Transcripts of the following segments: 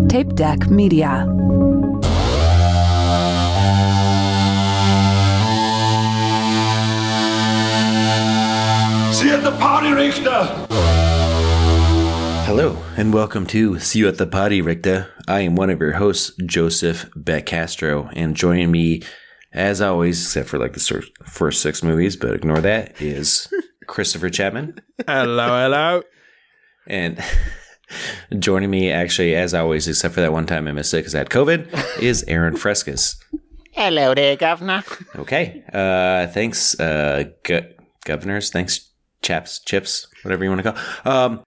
Tape Deck Media. See you at the party, Richter! Hello, and welcome to See You at the Party, Richter. I am one of your hosts, Joseph Beck-Castro, and joining me, as always, except for like the first 6 movies, but ignore that, is Christopher Chapman. Hello. And joining me, actually, as always, except for that one time I missed it because I had COVID, is Aaron Frescus. Hello there, Governor. Okay, thanks, governors. Thanks, chaps, chips, whatever you want to call.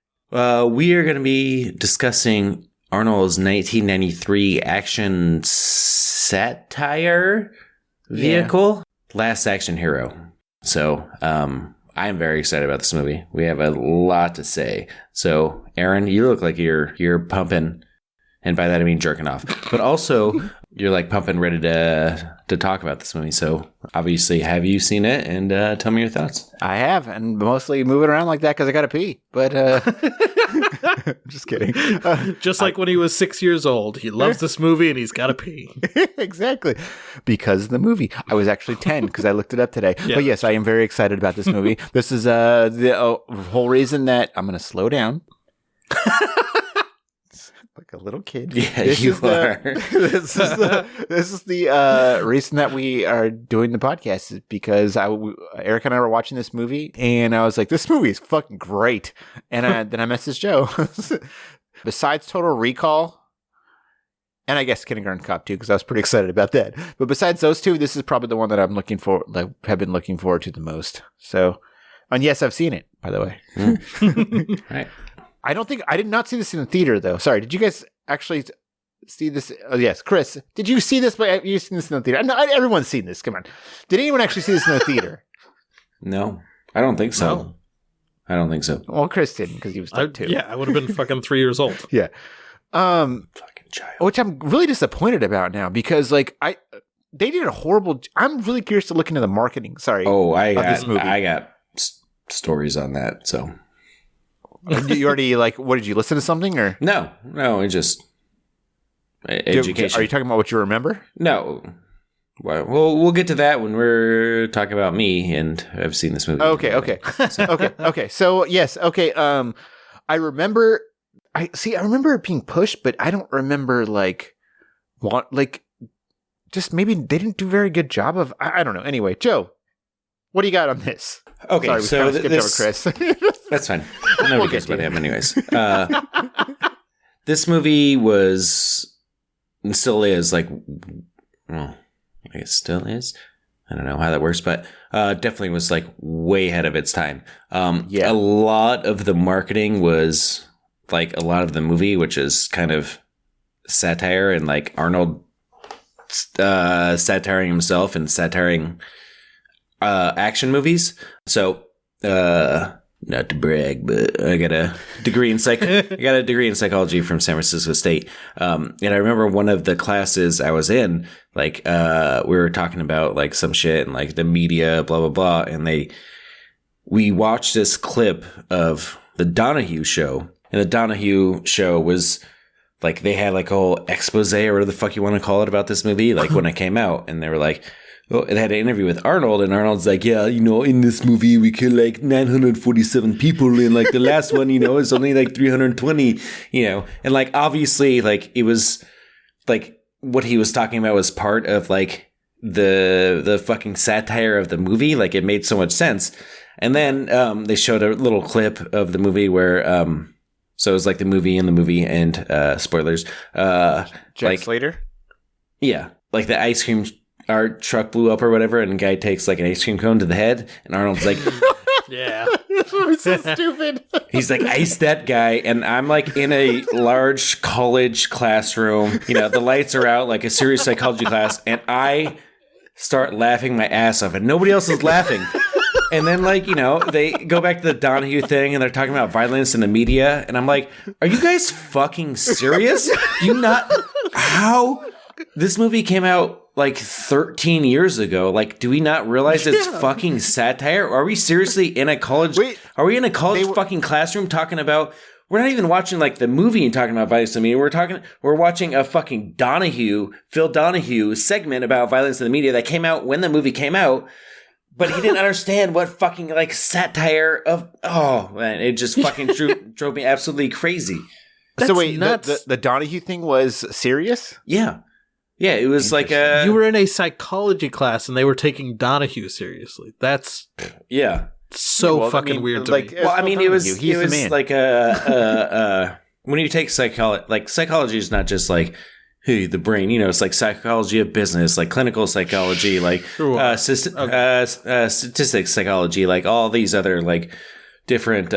We are going to be discussing Arnold's 1993 action satire vehicle, Last Action Hero. So, I'm very excited about this movie. We have a lot to say. So, Aaron, you look like you're pumping, and by that I mean jerking off. But also, you're like pumping, ready to talk about this movie. So, obviously, have you seen it? And tell me your thoughts. I have, and mostly moving around like that because I got to pee. But just kidding. Just like when he was 6 years old, he loves this movie and he's got to pee. Exactly, because of the movie. I was actually 10 because I looked it up today. Yeah. But yes, I am very excited about this movie. This is the whole reason that I'm going to slow down. Like a little kid. Yeah, you are. This is the reason that we are doing the podcast is because Eric and I were watching this movie and I was like, this movie is fucking great. And then I messaged Joe. Besides Total Recall, and I guess Kindergarten Cop too, because I was pretty excited about that. But besides those two, this is probably the one that I'm looking for, like, have been looking forward to the most. So, and yes, I've seen it, by the way. Right. I did not see this in the theater, though. Sorry, did you guys actually see this? Oh, yes, Chris, did you see this? But you've seen this in the theater. No, everyone's seen this. Come on. Did anyone actually see this in the theater? No, I don't think so. No. I don't think so. Well, Chris didn't because he was stuck too. Yeah, I would have been fucking 3 years old. Yeah. Fucking child. Which I'm really disappointed about now because, like, they did a horrible. I'm really curious to look into the marketing. Sorry. Oh, of this movie. I got stories on that. So. You already, like, what did you listen to something or No, it's just education. Are you talking about what you remember? No. Well, we'll get to that when we're talking about me, and I've seen this movie. Okay. So. Okay. So yes. Okay. I remember. I remember it being pushed, but I don't remember just maybe they didn't do a very good job of. I don't know. Anyway, Joe, what do you got on this? Okay, sorry, we so skipped over Chris. That's fine. Nobody cares about him, anyways. This movie was and still is like, well, I guess still is. I don't know how that works, but definitely was like way ahead of its time. A lot of the marketing was like a lot of the movie, which is kind of satire and like Arnold satiring himself and satiring action movies. So, not to brag, but I got a degree in psychology from San Francisco State. And I remember one of the classes I was in, like, we were talking about like some shit and like the media, blah, blah, blah. And we watched this clip of the Donahue show, and the Donahue show was like, they had like a whole expose or whatever the fuck you want to call it about this movie. Like when it came out, and they were like, well, it had an interview with Arnold, and Arnold's like, yeah, in this movie, we killed like 947 people, and like the last one, is only like 320, and like obviously, like it was like what he was talking about was part of like the fucking satire of the movie. Like it made so much sense. And then they showed a little clip of the movie where, so it was like the movie in the movie, and spoilers, Jack Slater? Yeah, like the ice cream. Our truck blew up or whatever, and a guy takes like an ice cream cone to the head, and Arnold's like, yeah, it's so stupid. He's like, ice that guy, and I'm like in a large college classroom, the lights are out, like a serious psychology class, and I start laughing my ass off, and nobody else is laughing. And then, like, they go back to the Donahue thing, and they're talking about violence in the media, and I'm like, are you guys fucking serious? Do you not? How? This movie came out like 13 years ago. Like, do we not realize it's fucking satire? Are we seriously in a college? Are we in a college fucking classroom talking about we're not even watching like the movie and talking about violence in the media. We're watching a fucking Phil Donahue segment about violence in the media that came out when the movie came out. But he didn't understand what fucking like satire of. Oh man, it just fucking drove me absolutely crazy. So wait, the Donahue thing was serious? Yeah. Yeah, it was like you were in a psychology class and they were taking Donahue seriously. That's fucking weird to me. Well, I mean, it was like when you take psychology, like psychology is not just like the brain. You know, it's like psychology of business, like clinical psychology, like statistics psychology, like all these other like different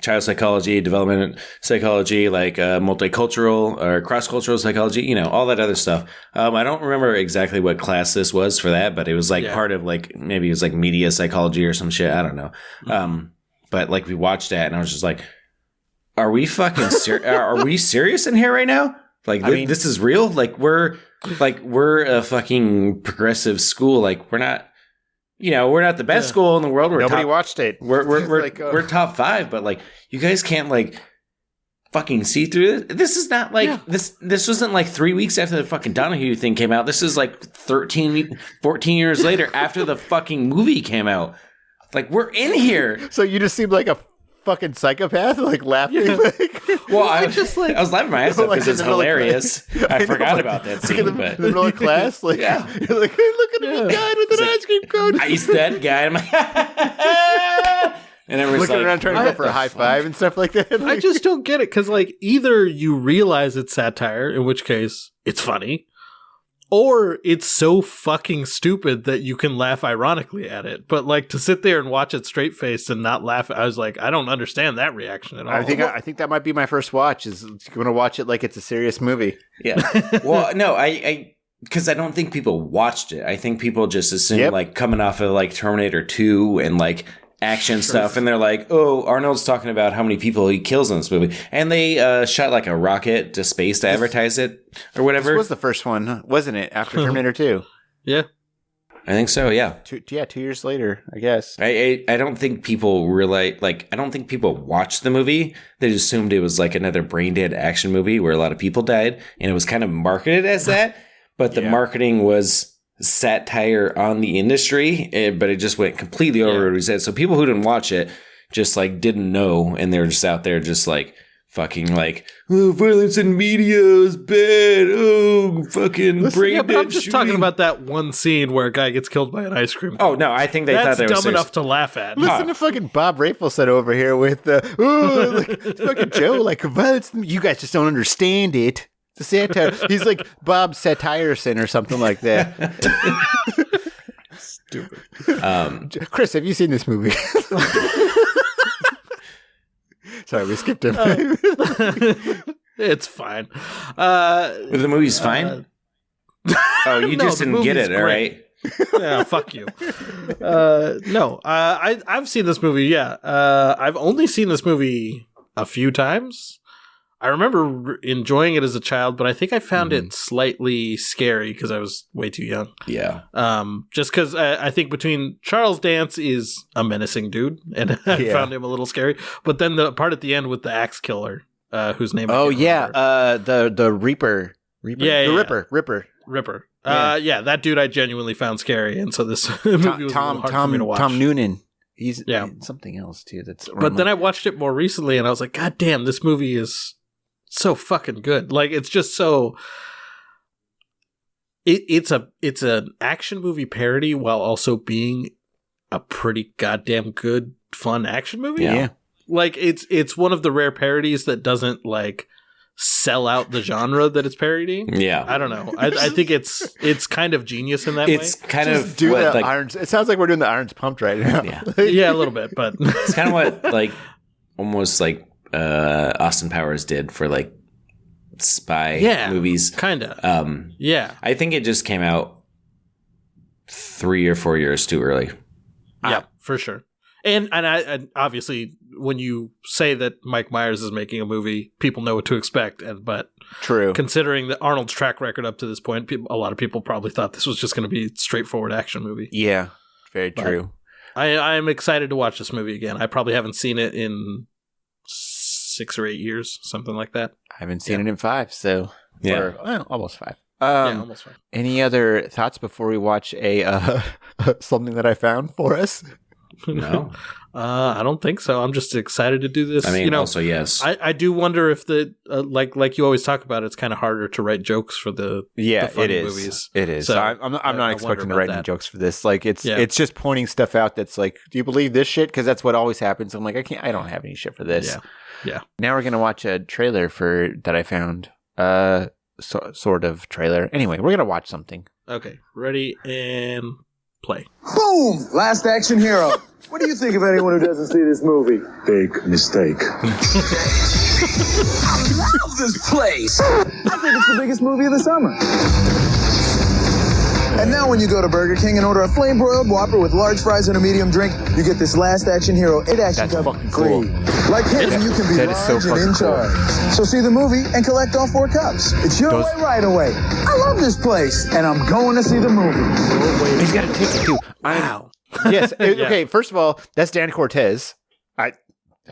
child psychology, development psychology, like multicultural or cross-cultural psychology, you know, all that other stuff. I don't remember exactly what class this was for that, but it was like part of like, maybe it was like media psychology or some shit. I don't know. But like we watched that and I was just like, are we fucking are we serious in here right now? Like this is real? Like we're a fucking progressive school. Like we're not, you know, we're not the best school in the world. Nobody watched it. We're like, we're top 5, but like you guys can't like fucking see through this. This is not like this wasn't like 3 weeks after the fucking Donahue thing came out. This is like 14 years later after the fucking movie came out. Like we're in here. So you just seem like a fucking psychopath, like laughing. Yeah. Well, I was laughing my ass off because it's hilarious. I forgot about that scene. In the middle of class, like you're like, hey, look at the guy with an ice cream cone. Ice that guy. I'm like, and everyone's looking around trying to go for a high five and stuff like that. I just don't get it because like either you realize it's satire, in which case it's funny, or it's so fucking stupid that you can laugh ironically at it. But like to sit there and watch it straight faced and not laugh, I was like, I don't understand that reaction at all. I think that might be my first watch. Is going to watch it like it's a serious movie. Yeah. Well, no, because I don't think people watched it. I think people just assume like coming off of like Terminator 2 and like action stuff, and they're like, oh, Arnold's talking about how many people he kills in this movie, and they shot like a rocket to space to advertise it or whatever. This was the first one, wasn't it? After Terminator 2. Yeah, I think so. Yeah, 2 years later, I guess. I don't think people realize, like, I don't think people watched the movie. They just assumed it was like another brain dead action movie where a lot of people died, and it was kind of marketed as that, but the marketing was satire on the industry, but it just went completely over what we said. So people who didn't watch it just like didn't know, and they were just out there just like fucking like, oh, violence in media is bad. Oh, fucking brain dead. But I'm just shooting. talking about that one scene where a guy gets killed by an ice cream cone. Oh no, I think they thought they were dumb serious. enough to laugh at. Listen to fucking Bob Rafelson over here with like fucking Joe, like violence. You guys just don't understand it. The satire. He's like Bob Satirison or something like that. Stupid. Chris, have you seen this movie? Sorry, we skipped him. It's fine. The movie's fine. Oh, you just didn't get it, all right? Yeah, fuck you. No, I've seen this movie. Yeah, I've only seen this movie a few times. I remember enjoying it as a child, but I think I found it slightly scary because I was way too young. Yeah. Just because I think between Charles Dance is a menacing dude, and I found him a little scary. But then the part at the end with the axe killer, whose name? Oh yeah, the Reaper. Ripper. Yeah, that dude I genuinely found scary, and so this movie was a little hard for me to watch. Tom Noonan. He's something else too. But then I watched it more recently, and I was like, God damn, this movie is so fucking good. Like it's just so it's an action movie parody while also being a pretty goddamn good fun action movie. Yeah. Like it's one of the rare parodies that doesn't like sell out the genre that it's parodying. Yeah. I don't know. I think it's kind of genius in that way. It's kind of do what, like, irons. It sounds like we're doing the irons pumped right now. Yeah. Yeah, a little bit, but it's kind of what like almost like Austin Powers did for like spy movies. Kind of. Yeah. I think it just came out 3 or 4 years too early. Yeah, for sure. And I obviously when you say that Mike Myers is making a movie, people know what to expect. But true, considering that Arnold's track record up to this point, a lot of people probably thought this was just going to be a straightforward action movie. Yeah, very true. I am excited to watch this movie again. I probably haven't seen it in 6 or 8 years, something like that. I haven't seen it in 5, so almost 5. Almost 5. Any other thoughts before we watch a something that I found for us? No. I don't think so. I'm just excited to do this. I mean, also, yes. I do wonder if like you always talk about, it's kind of harder to write jokes for the fun movies. It is. So So I'm not expecting to write any jokes for this. Like it's just pointing stuff out that's like, do you believe this shit? Because that's what always happens. I'm like, I don't have any shit for this. Yeah. Now we're gonna watch a trailer that I found. Sort of trailer. Anyway, we're gonna watch something. Okay, ready and play. Boom! Last Action Hero. What do you think of anyone who doesn't see this movie? Big mistake. I love this place. I think it's the biggest movie of the summer. And now when you go to Burger King and order a flame-broiled Whopper with large fries and a medium drink, you get this Last Action Hero 8-action That's cup fucking cool. free. Like him, you can be That is so large and in fucking cool. charge. So see the movie and collect all 4 cups. It's your way right away. I love this place, and I'm going to see the movie. He's got a ticket too. Wow. Yes. Okay. First of all, that's Dan Cortez. How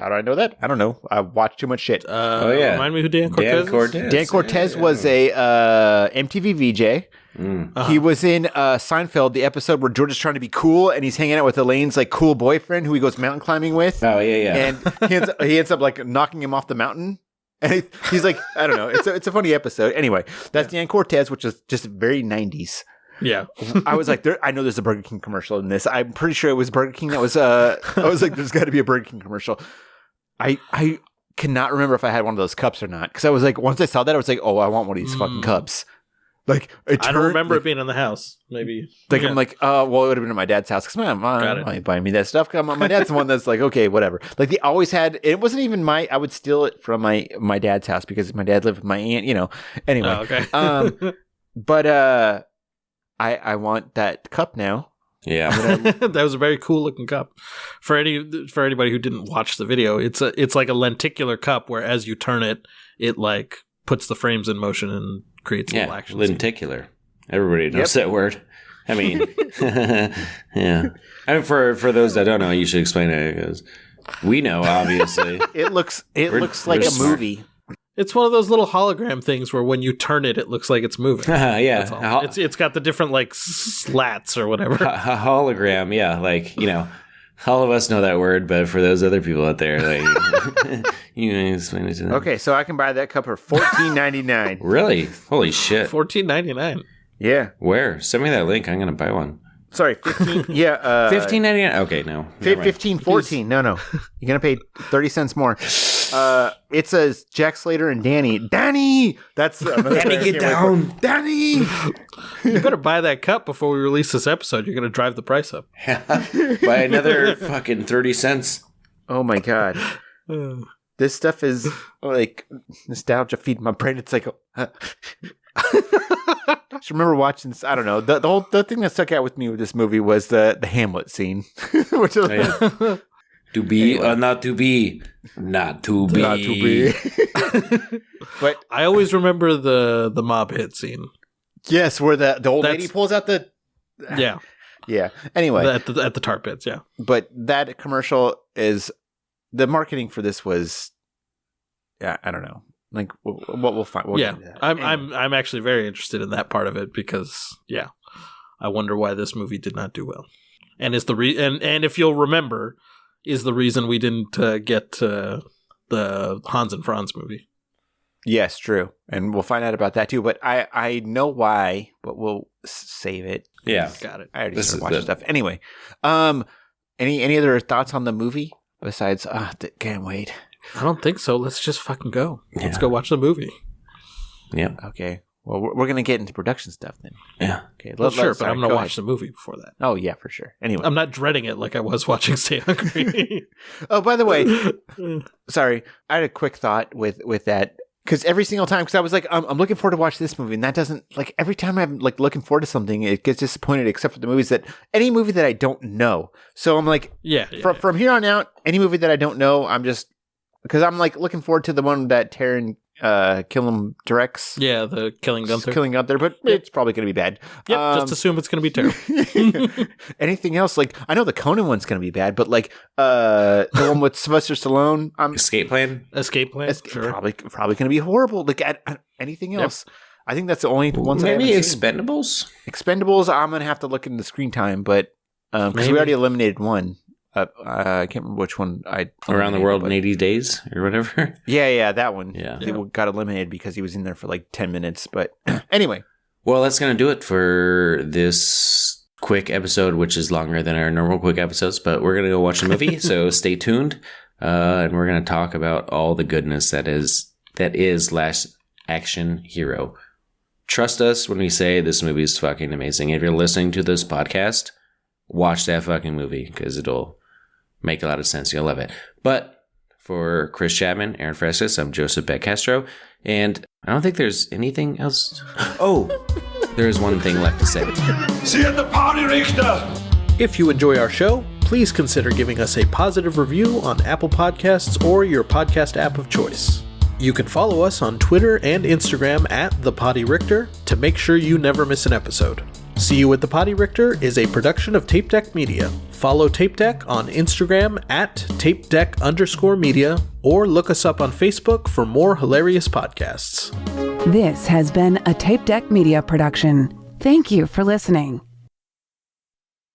do I know that? I don't know. I watched too much shit. Remind me who Dan Cortez is? Dan Cortez was a MTV VJ. He was in Seinfeld, the episode where George is trying to be cool, and he's hanging out with Elaine's like cool boyfriend who he goes mountain climbing with. Oh, yeah. And he ends up like knocking him off the mountain. And he's like, I don't know. It's a funny episode. Anyway, that's Dan Cortez, which is just very 90s. Yeah. I was like, I know there's a Burger King commercial in this. I'm pretty sure it was Burger King that was. I was like, there's got to be a Burger King commercial. I cannot remember if I had one of those cups or not, because I was like, once I saw that, I was like, oh, I want one of these fucking cups. Like, I don't remember it being in the house. Maybe. Like, I'm like, well, it would have been at my dad's house, because my mom ain't buying me that stuff. My dad's the one that's like, okay, whatever. Like, they always had. It wasn't even I would steal it from my dad's house because my dad lived with my aunt. Anyway. Oh, okay. But I want that cup now. Yeah. That was a very cool looking cup. For anybody who didn't watch the video, it's like a lenticular cup where as you turn it, it like puts the frames in motion and creates a little action. Lenticular. Everybody knows that word. I mean, yeah. I mean, for those that don't know, you should explain it, because we know, obviously. It looks like a movie. It's one of those little hologram things where when you turn it, it looks like it's moving. Yeah. It's got the different like slats or whatever. A hologram, yeah. Like, all of us know that word, but for those other people out there, like, you explain it to them. Okay, so I can buy that cup for $14.99. Really? Holy shit. $14.99. Yeah. Where? Send me that link. I'm going to buy one. Sorry, 15. Yeah. $15.99. Okay, no. $14. No. You're going to pay 30 cents more. It says Jack Slater and Danny. Danny! That's Danny, get down. Danny! You better buy that cup before we release this episode. You're going to drive the price up. Buy another fucking 30 cents. Oh my God. This stuff is like nostalgia feeding my brain. It's like, I just remember watching this. I don't know. The thing that stuck out with me with this movie was the Hamlet scene, which is to be or not to be, not to be. Not to be. But I always remember the mob hit scene. Yes, where the old lady pulls out the. Yeah. Yeah. Anyway, at the tar pits. Yeah. But that commercial is the marketing for this was. Yeah, I don't know. Like what we'll find. We'll I'm actually very interested in that part of it because I wonder why this movie did not do well, and is and if you'll remember, is the reason we didn't get the Hans and Franz movie. Yes, true, and we'll find out about that too. But I know why, but we'll save it. Yeah, got it. I already started watching stuff. Anyway, any other thoughts on the movie besides? Can't wait. I don't think so. Let's just fucking go. Yeah. Let's go watch the movie. Yep. Okay. Well, we're going to get into production stuff then. Yeah. Okay. But I'm going to watch the movie before that. Oh, yeah, for sure. Anyway. I'm not dreading it like I was watching Stay Hungry. Oh, by the way, sorry. I had a quick thought with that. Because every single time, because I was like, I'm looking forward to watch this movie. And that doesn't, like, every time I'm, like, looking forward to something, it gets disappointed, except for the movies any movie that I don't know. So I'm like, from here on out, any movie that I don't know, I'm just, because I'm, like, looking forward to the one that Taryn Kill 'em directs. Yeah, the Killing Gunther. Killing Gunther, but it's probably going to be bad. Yep, just assume it's going to be terrible. Anything else? Like, I know the Conan one's going to be bad, but like the one with Sylvester Stallone, Escape Plan? Escape Plan? Sure. probably going to be horrible. Like, anything else? I think that's the only ones Maybe I haven't seen. Expendables? Expendables, I'm going to have to look into the screen time, but because we already eliminated one. I can't remember which one Around the World in 80 Days or whatever. Yeah, that one. Yeah. He got eliminated because he was in there for like 10 minutes. But anyway. Well, that's going to do it for this quick episode, which is longer than our normal quick episodes, but we're going to go watch the movie. So stay tuned. And we're going to talk about all the goodness that is Last Action Hero. Trust us when we say this movie is fucking amazing. If you're listening to this podcast, watch that fucking movie because it'll make a lot of sense. You'll love it. But for Chris Chapman, Aaron Frescas, I'm Joseph Beck Castro, and I don't think there's anything else. Oh, there is one thing left to say. Sie at the party, Richter! If you enjoy our show, please consider giving us a positive review on Apple Podcasts or your podcast app of choice. You can follow us on Twitter and Instagram at The Potty Richter to make sure you never miss an episode. See You at the Potty Richter is a production of Tape Deck Media. Follow Tape Deck on Instagram at TapeDeck_media or look us up on Facebook for more hilarious podcasts. This has been a Tape Deck Media production. Thank you for listening.